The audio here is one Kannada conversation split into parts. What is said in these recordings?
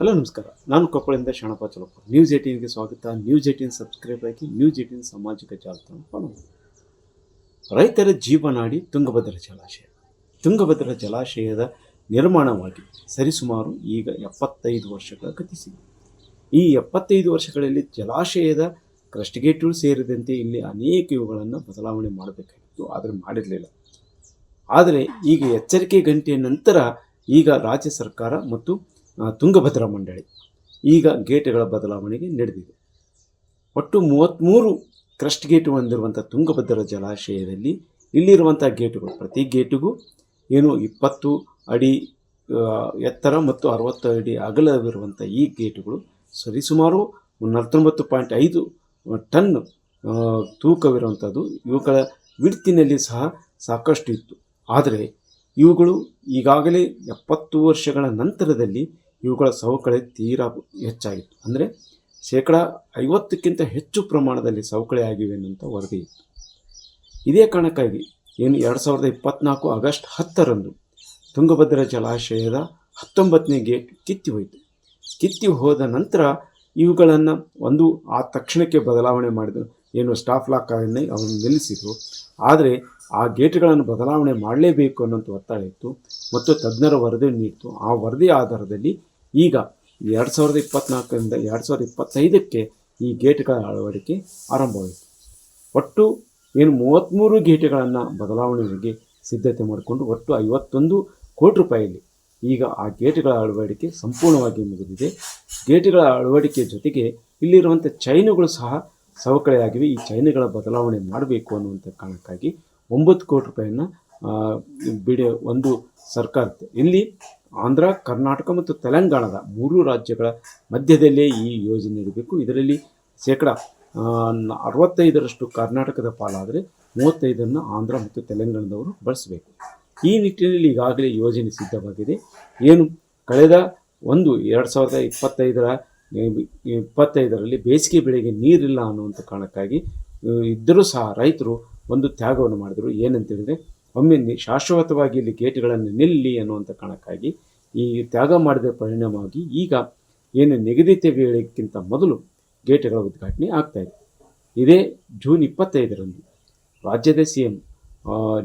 ಹಲೋ ನಮಸ್ಕಾರ. ನಾನು ಕೊಪ್ಪಳದಿಂದ ಶರಣಪ್ಪ ಚಲಪ್ಪ. ನ್ಯೂಸ್ 18ಗೆ ಸ್ವಾಗತ. ನ್ಯೂಸ್ 18 ಸಬ್ಸ್ಕ್ರೈಬ್ ಆಗಿ ನ್ಯೂಸ್ 18 ಸಾಮಾಜಿಕ ಜಾಲತಾಣ ಫಾಲೋ ಮಾಡಿ. ರೈತರ ಜೀವನಾಡಿ ತುಂಗಭದ್ರಾ ಜಲಾಶಯ. ತುಂಗಭದ್ರಾ ಜಲಾಶಯದ ನಿರ್ಮಾಣವಾಗಿ ಸರಿಸುಮಾರು ಈಗ 75 ವರ್ಷಗಳ ಗತಿಸಿದೆ. ಈ 75 ವರ್ಷಗಳಲ್ಲಿ ಜಲಾಶಯದ ಕ್ರಸ್ಟ್ ಗೇಟ್ಗಳು ಸೇರಿದಂತೆ ಇಲ್ಲಿ ಅನೇಕ ಇವುಗಳನ್ನು ಬದಲಾವಣೆ ಮಾಡಬೇಕಾಗಿತ್ತು, ಆದರೆ ಮಾಡಿರಲಿಲ್ಲ. ಆದರೆ ಈಗ ಎಚ್ಚರಿಕೆ ಗಂಟೆಯ ನಂತರ ಈಗ ರಾಜ್ಯ ಸರ್ಕಾರ ಮತ್ತು ತುಂಗಭದ್ರಾ ಮಂಡಳಿ ಈಗ ಗೇಟ್ಗಳ ಬದಲಾವಣೆಗೆ ನಡೆದಿದೆ. ಒಟ್ಟು 33 ಕ್ರಸ್ಟ್ ಗೇಟ್ ಹೊಂದಿರುವಂಥ ತುಂಗಭದ್ರಾ ಜಲಾಶಯದಲ್ಲಿ ಇಲ್ಲಿರುವಂಥ ಗೇಟುಗಳು, ಪ್ರತಿ ಗೇಟಿಗೂ 20 ಅಡಿ ಎತ್ತರ ಮತ್ತು 60 ಅಡಿ ಅಗಲವಿರುವಂಥ ಈ ಗೇಟುಗಳು ಸರಿಸುಮಾರು 49.5 ಟನ್ ತೂಕವಿರುವಂಥದ್ದು. ಇವುಗಳ ವಿಡ್ತಿನಲ್ಲಿ ಸಹ ಸಾಕಷ್ಟು ಇತ್ತು. ಆದರೆ ಇವುಗಳು ಈಗಾಗಲೇ 70 ವರ್ಷಗಳ ನಂತರದಲ್ಲಿ ಇವುಗಳ ಸವಕಳಿ ತೀರಾ ಹೆಚ್ಚಾಗಿತ್ತು. ಅಂದರೆ 50%ಕ್ಕಿಂತ ಹೆಚ್ಚು ಪ್ರಮಾಣದಲ್ಲಿ ಸವಕಳಿ ಆಗಿವೆ ಅನ್ನುವಂಥ ವರದಿ ಇತ್ತು. ಇದೇ ಕಾರಣಕ್ಕಾಗಿ 2024 ಆಗಸ್ಟ್ 10ರಂದು ತುಂಗಭದ್ರಾ ಜಲಾಶಯದ 19ನೇ ಗೇಟ್ ಕಿತ್ತಿ ಹೋಯಿತು. ಕಿತ್ತಿ ಹೋದ ನಂತರ ಇವುಗಳನ್ನು ಆ ತಕ್ಷಣಕ್ಕೆ ಬದಲಾವಣೆ ಮಾಡಿದರು. ಸ್ಟಾಫ್ ಲಾಕನ್ನು ಅವರು ನಿಲ್ಲಿಸಿದರು. ಆದರೆ ಆ ಗೇಟ್ಗಳನ್ನು ಬದಲಾವಣೆ ಮಾಡಲೇಬೇಕು ಅನ್ನೋಂಥ ಒತ್ತಾಯ ಇತ್ತು ಮತ್ತು ತಜ್ಞರ ವರದಿ ನೀಡಿತು. ಆ ವರದಿ ಆಧಾರದಲ್ಲಿ ಈಗ 2024ರಿಂದ 2025ಕ್ಕೆ ಈ ಗೇಟ್ಗಳ ಅಳವಡಿಕೆ ಆರಂಭವಾಯಿತು. ಒಟ್ಟು 33 ಗೇಟ್ಗಳನ್ನು ಬದಲಾವಣೆಗೆ ಸಿದ್ಧತೆ ಮಾಡಿಕೊಂಡು ಒಟ್ಟು 51 ಕೋಟಿ ರೂಪಾಯಿಯಲ್ಲಿ ಈಗ ಆ ಗೇಟ್ಗಳ ಅಳವಡಿಕೆ ಸಂಪೂರ್ಣವಾಗಿ ಮುಗಿದಿದೆ. ಗೇಟ್ಗಳ ಅಳವಡಿಕೆ ಜೊತೆಗೆ ಇಲ್ಲಿರುವಂಥ ಚೈನುಗಳು ಸಹ ಸವಕಳಿಯಾಗಿವೆ. ಈ ಚೈನುಗಳ ಬದಲಾವಣೆ ಮಾಡಬೇಕು ಅನ್ನುವಂಥ ಕಾರಣಕ್ಕಾಗಿ 9 ಕೋಟಿ ರೂಪಾಯಿಯನ್ನು ಒಂದು ಸರ್ಕಾರ, ಇಲ್ಲಿ ಆಂಧ್ರ, ಕರ್ನಾಟಕ ಮತ್ತು ತೆಲಂಗಾಣದ 3 ರಾಜ್ಯಗಳ ಮಧ್ಯದಲ್ಲೇ ಈ ಯೋಜನೆ ಇರಬೇಕು. ಇದರಲ್ಲಿ 65% ಕರ್ನಾಟಕದ ಪಾಲಾದರೆ 35% ಆಂಧ್ರ ಮತ್ತು ತೆಲಂಗಾಣದವರು ಬಳಸಬೇಕು. ಈ ನಿಟ್ಟಿನಲ್ಲಿ ಈಗಾಗಲೇ ಯೋಜನೆ ಸಿದ್ಧವಾಗಿದೆ. ಕಳೆದ 2025ರಲ್ಲಿ ಬೇಸಿಗೆ ಬೆಳೆಗೆ ನೀರಿಲ್ಲ ಅನ್ನುವಂಥ ಕಾರಣಕ್ಕಾಗಿ ಇದ್ದರೂ ಸಹ ರೈತರು ಒಂದು ತ್ಯಾಗವನ್ನು ಮಾಡಿದರು. ಏನಂತೇಳಿದರೆ, ಒಮ್ಮೆ ಶಾಶ್ವತವಾಗಿ ಇಲ್ಲಿ ಗೇಟ್ಗಳನ್ನು ನಿಲ್ಲಿ ಅನ್ನುವಂಥ ಕಾರಣಕ್ಕಾಗಿ ಈ ತ್ಯಾಗ ಮಾಡಿದ ಪರಿಣಾಮವಾಗಿ ಈಗ ನಿಗದಿತ ವೇಳೆಗಿಂತ ಮೊದಲು ಗೇಟ್ಗಳ ಉದ್ಘಾಟನೆ ಆಗ್ತಾಯಿದೆ. ಇದೇ ಜೂನ್ 25ರಂದು ರಾಜ್ಯದ CM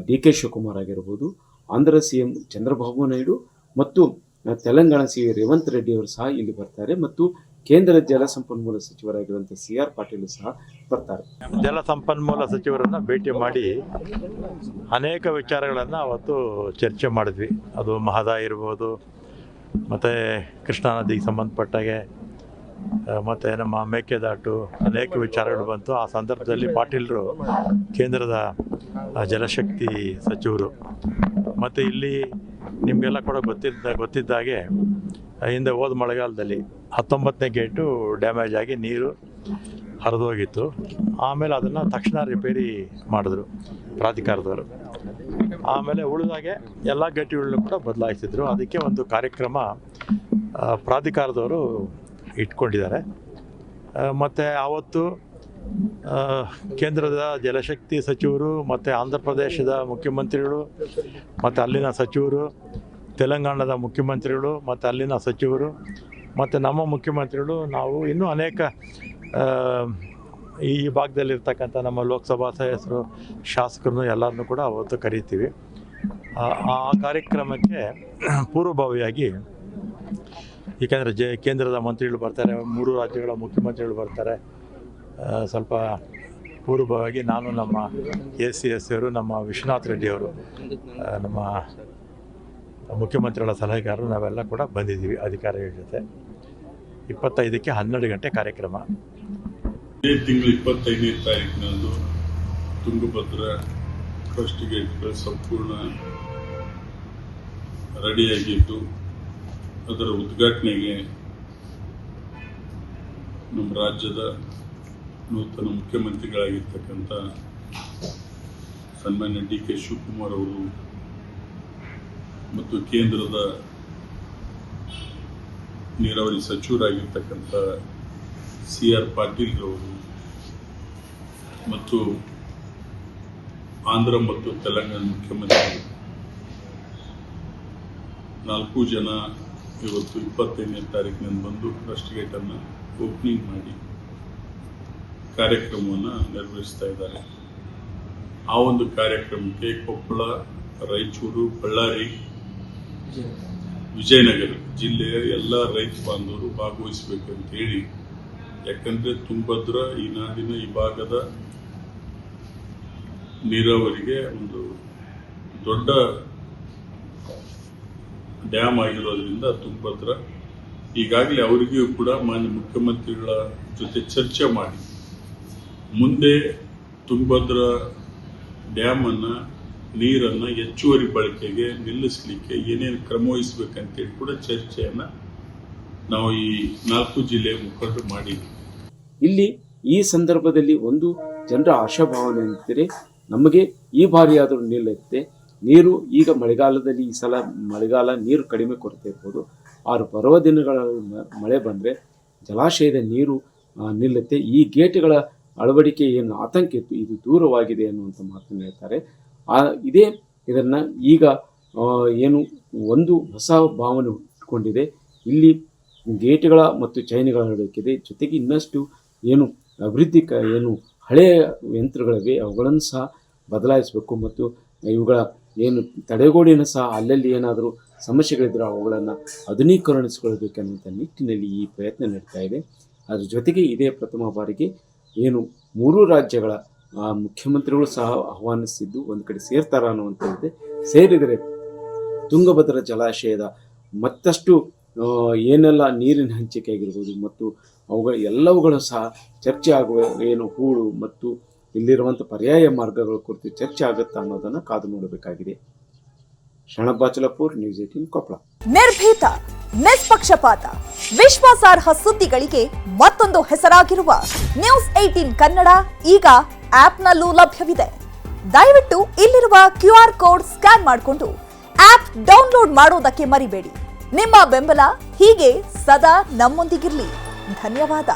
DK ಶಿವಕುಮಾರ್ ಆಗಿರ್ಬೋದು, ಆಂಧ್ರ CM ಚಂದ್ರಬಾಬು ನಾಯ್ಡು ಮತ್ತು ತೆಲಂಗಾಣ CM ರೇವಂತ್ ರೆಡ್ಡಿ ಅವರು ಸಹ ಇಲ್ಲಿ ಬರ್ತಾರೆ ಮತ್ತು ಕೇಂದ್ರ ಜಲಸಂಪನ್ಮೂಲ ಸಚಿವರಾಗಿರುವಂಥ CR ಪಾಟೀಲ್ ಸಹ ಬರ್ತಾರೆ. ಜಲಸಂಪನ್ಮೂಲ ಸಚಿವರನ್ನು ಭೇಟಿ ಮಾಡಿ ಅನೇಕ ವಿಚಾರಗಳನ್ನು ಅವತ್ತು ಚರ್ಚೆ ಮಾಡಿದ್ವಿ. ಅದು ಮಹದಾಯಿ ಇರ್ಬೋದು, ಮತ್ತು ಕೃಷ್ಣಾ ನದಿಗೆ ಸಂಬಂಧಪಟ್ಟಾಗೆ, ಮತ್ತು ನಮ್ಮ ಮೇಕೆದಾಟು, ಅನೇಕ ವಿಚಾರಗಳು ಬಂತು. ಆ ಸಂದರ್ಭದಲ್ಲಿ ಪಾಟೀಲರು ಕೇಂದ್ರದ ಜಲಶಕ್ತಿ ಸಚಿವರು, ಮತ್ತು ಇಲ್ಲಿ ನಿಮಗೆಲ್ಲ ಕೂಡ ಗೊತ್ತಿದ್ದಾಗೆ ಹಿಂದೆ ಹೋದ ಮಳೆಗಾಲದಲ್ಲಿ 19ನೇ ಗೇಟು ಡ್ಯಾಮೇಜ್ ಆಗಿ ನೀರು ಹರಿದೋಗಿತ್ತು. ಆಮೇಲೆ ಅದನ್ನು ತಕ್ಷಣ ರಿಪೇರಿ ಮಾಡಿದ್ರು ಪ್ರಾಧಿಕಾರದವರು. ಆಮೇಲೆ ಉಳಿದಾಗೆ ಎಲ್ಲ ಗೇಟುಗಳನ್ನು ಕೂಡ ಬದಲಾಯಿಸಿದ್ರು. ಅದಕ್ಕೆ ಒಂದು ಕಾರ್ಯಕ್ರಮ ಪ್ರಾಧಿಕಾರದವರು ಇಟ್ಕೊಂಡಿದ್ದಾರೆ. ಮತ್ತು ಆವತ್ತು ಕೇಂದ್ರದ ಜಲಶಕ್ತಿ ಸಚಿವರು ಮತ್ತು ಆಂಧ್ರ ಪ್ರದೇಶದ ಮುಖ್ಯಮಂತ್ರಿಗಳು ಮತ್ತು ಅಲ್ಲಿನ ಸಚಿವರು, ತೆಲಂಗಾಣದ ಮುಖ್ಯಮಂತ್ರಿಗಳು ಮತ್ತು ಅಲ್ಲಿನ ಸಚಿವರು ಮತ್ತು ನಮ್ಮ ಮುಖ್ಯಮಂತ್ರಿಗಳು, ನಾವು ಇನ್ನೂ ಅನೇಕ ಈ ಭಾಗದಲ್ಲಿರ್ತಕ್ಕಂಥ ನಮ್ಮ ಲೋಕಸಭಾ ಸದಸ್ಯರು, ಶಾಸಕರನ್ನು ಎಲ್ಲರನ್ನೂ ಕೂಡ ಅವತ್ತು ಕರೀತೀವಿ. ಆ ಕಾರ್ಯಕ್ರಮಕ್ಕೆ ಪೂರ್ವಭಾವಿಯಾಗಿ, ಏಕೆಂದರೆ ಕೇಂದ್ರದ ಮಂತ್ರಿಗಳು ಬರ್ತಾರೆ, 3 ರಾಜ್ಯಗಳ ಮುಖ್ಯಮಂತ್ರಿಗಳು ಬರ್ತಾರೆ. ಸ್ವಲ್ಪ ಪೂರ್ವಭಾವಿಯಾಗಿ ನಾನು, ನಮ್ಮ ACS ಅವರು, ನಮ್ಮ ವಿಶ್ವನಾಥ್ ರೆಡ್ಡಿ ಅವರು, ನಮ್ಮ ಮುಖ್ಯಮಂತ್ರಿಗಳ ಸಲಹೆಗಾರರು, ನಾವೆಲ್ಲ ಕೂಡ ಬಂದಿದ್ದೀವಿ ಅಧಿಕಾರಿಗಳ ಜೊತೆ. 25ಕ್ಕೆ 12 ಗಂಟೆ ಕಾರ್ಯಕ್ರಮ. ಇದೇ ತಿಂಗಳು 25ನೇ ತಾರೀಕಿನಂದು ತುಂಗಭದ್ರಾ ಕ್ರಸ್ಟ್ ಗೇಟ್ಗಳು ಸಂಪೂರ್ಣ ರೆಡಿಯಾಗಿದ್ದು, ಅದರ ಉದ್ಘಾಟನೆಗೆ ನಮ್ಮ ರಾಜ್ಯದ ನೂತನ ಮುಖ್ಯಮಂತ್ರಿಗಳಾಗಿರ್ತಕ್ಕಂಥ ಸನ್ಮಾನ್ಯ DK ಶಿವಕುಮಾರ್ ಅವರು ಮತ್ತು ಕೇಂದ್ರದ ನೀರಾವರಿ ಸಚಿವರಾಗಿರ್ತಕ್ಕಂಥ CR ಪಾಟೀಲ್ ಅವರು ಮತ್ತು ಆಂಧ್ರ ಮತ್ತು ತೆಲಂಗಾಣ ಮುಖ್ಯಮಂತ್ರಿಗಳು 4 ಜನ ಇವತ್ತು 25ನೇ ತಾರೀಕಿನಿಂದ ಬಂದು ಫಸ್ಟ್ ಗೇಟನ್ನು ಓಪನಿಂಗ್ ಮಾಡಿ ಕಾರ್ಯಕ್ರಮವನ್ನು ನಿರ್ವಹಿಸ್ತಾ ಇದ್ದಾರೆ. ಆ ಒಂದು ಕಾರ್ಯಕ್ರಮಕ್ಕೆ ಕೊಪ್ಪಳ, ರಾಯಚೂರು, ಬಳ್ಳಾರಿ, ವಿಜಯನಗರ ಜಿಲ್ಲೆಯ ಎಲ್ಲ ರೈತ ಬಾಂಧವರು ಭಾಗವಹಿಸಬೇಕಂತ ಹೇಳಿ, ಯಾಕಂದರೆ ತುಂಗಭದ್ರಾ ಈ ನಾಡಿನ ಈ ಭಾಗದ ನೀರಾವರಿಗೆ ಒಂದು ದೊಡ್ಡ ಡ್ಯಾಮ್ ಆಗಿರೋದ್ರಿಂದ ತುಂಗಭದ್ರಾ ಈಗಾಗಲೇ ಅವರಿಗೂ ಕೂಡ ಮಾನ್ಯ ಮುಖ್ಯಮಂತ್ರಿಗಳ ಜೊತೆ ಚರ್ಚೆ ಮಾಡಿ ಮುಂದೆ ತುಂಗಭದ್ರಾ ಡ್ಯಾಮನ್ನು ನೀರನ್ನು ಹೆಚ್ಚುವರಿ ಬಳಕೆಗೆ ನಿಲ್ಲಿಸಲಿಕ್ಕೆ ಏನೇನು ಕ್ರಮ ವಹಿಸಬೇಕಂತೇಳಿ ಕೂಡ ಚರ್ಚೆಯನ್ನು ನಾವು ಈ 4 ಜಿಲ್ಲೆಯ ಮುಖಂಡರು ಮಾಡಿದ್ವಿ. ಇಲ್ಲಿ ಈ ಸಂದರ್ಭದಲ್ಲಿ ಒಂದು ಜನರ ಆಶಾಭಾವನೆ ಎಂದರೆ, ನಮಗೆ ಈ ಬಾರಿಯಾದರೂ ನಿಲ್ಲುತ್ತೆ ನೀರು. ಈಗ ಮಳೆಗಾಲದಲ್ಲಿ ಈ ಸಲ ಮಳೆಗಾಲ ನೀರು ಕಡಿಮೆ ಕೊರತೆ ಇರ್ಬೋದು. 6 ಬರುವ ದಿನಗಳ ಮಳೆ ಬಂದರೆ ಜಲಾಶಯದ ನೀರು ನಿಲ್ಲುತ್ತೆ. ಈ ಗೇಟ್ಗಳ ಅಳವಡಿಕೆ ಏನು ಆತಂಕ ಇತ್ತು, ಇದು ದೂರವಾಗಿದೆ ಅನ್ನುವಂಥ ಮಾತನ್ನು ಹೇಳ್ತಾರೆ. ಇದನ್ನು ಈಗ ಏನು ಒಂದು ಹೊಸ ಭಾವನೆ ಹುಟ್ಟುಕೊಂಡಿದೆ. ಇಲ್ಲಿ ಗೇಟ್ಗಳ ಮತ್ತು ಚೈನ್ಗಳ ಅಳವಡಿಕೆ ಜೊತೆಗೆ ಇನ್ನಷ್ಟು ಏನು ಅಭಿವೃದ್ಧಿ ಏನು ಹಳೆಯ ಯಂತ್ರಗಳಿವೆ ಅವುಗಳನ್ನು ಸಹ ಬದಲಾಯಿಸಬೇಕು ಮತ್ತು ಇವುಗಳ ಏನು ತಡೆಗೋಡೆಯನ್ನು ಸಹ ಅಲ್ಲಲ್ಲಿ ಏನಾದರೂ ಸಮಸ್ಯೆಗಳಿದ್ದರೆ ಅವುಗಳನ್ನು ಆಧುನೀಕರಣಿಸಿಕೊಳ್ಳಬೇಕನ್ನುವಂಥ ನಿಟ್ಟಿನಲ್ಲಿ ಈ ಪ್ರಯತ್ನ ನಡೀತಾ ಇದೆ. ಅದ್ರ ಜೊತೆಗೆ ಇದೇ ಪ್ರಥಮ ಬಾರಿಗೆ ಏನು 3 ರಾಜ್ಯಗಳ ಮುಖ್ಯಮಂತ್ರಿಗಳು ಸಹ ಆಹ್ವಾನಿಸಿದ್ದು ಒಂದು ಕಡೆ ಸೇರ್ತಾರ ಅನ್ನುವಂಥದ್ದೇ. ಸೇರಿದರೆ ತುಂಗಭದ್ರಾ ಜಲಾಶಯದ ಮತ್ತಷ್ಟು ಏನೆಲ್ಲ ನೀರಿನ ಹಂಚಿಕೆ ಆಗಿರ್ಬೋದು ಮತ್ತು ಅವುಗಳ ಎಲ್ಲವುಗಳು ಸಹ ಚರ್ಚೆ ಆಗುವ ಏನು ಹೂಳು ಮತ್ತು ಇಲ್ಲಿರುವಂಥ ಪರ್ಯಾಯ ಮಾರ್ಗಗಳ ಕುರಿತು ಚರ್ಚೆ ಆಗುತ್ತಾ ಅನ್ನೋದನ್ನು ಕಾದು ನೋಡಬೇಕಾಗಿದೆ. ಶರಣಪ್ಪ ಬಾಚಲಪುರ್, ನ್ಯೂಸ್ 18 ಕೊಪ್ಪಳ. ನಿರ್ಭೀತ, ನಿಷ್ಪಕ್ಷಪಾತ, ವಿಶ್ವಾಸಾರ್ಹ ಸುದ್ದಿಗಳಿಗೆ ಮತ್ತೊಂದು ಹೆಸರಾಗಿರುವ ನ್ಯೂಸ್ 18 ಕನ್ನಡ ಈಗ ಆಪ್ನಲ್ಲೂ ಲಭ್ಯವಿದೆ. ದಯವಿಟ್ಟು ಇಲ್ಲಿರುವ QR ಕೋಡ್ ಸ್ಕ್ಯಾನ್ ಮಾಡಿಕೊಂಡು ಆಪ್ ಡೌನ್ಲೋಡ್ ಮಾಡೋದಕ್ಕೆ ಮರಿಬೇಡಿ. ನಿಮ್ಮ ಬೆಂಬಲ ಹೀಗೆ ಸದಾ ನಮ್ಮೊಂದಿಗಿರಲಿ. ಧನ್ಯವಾದ.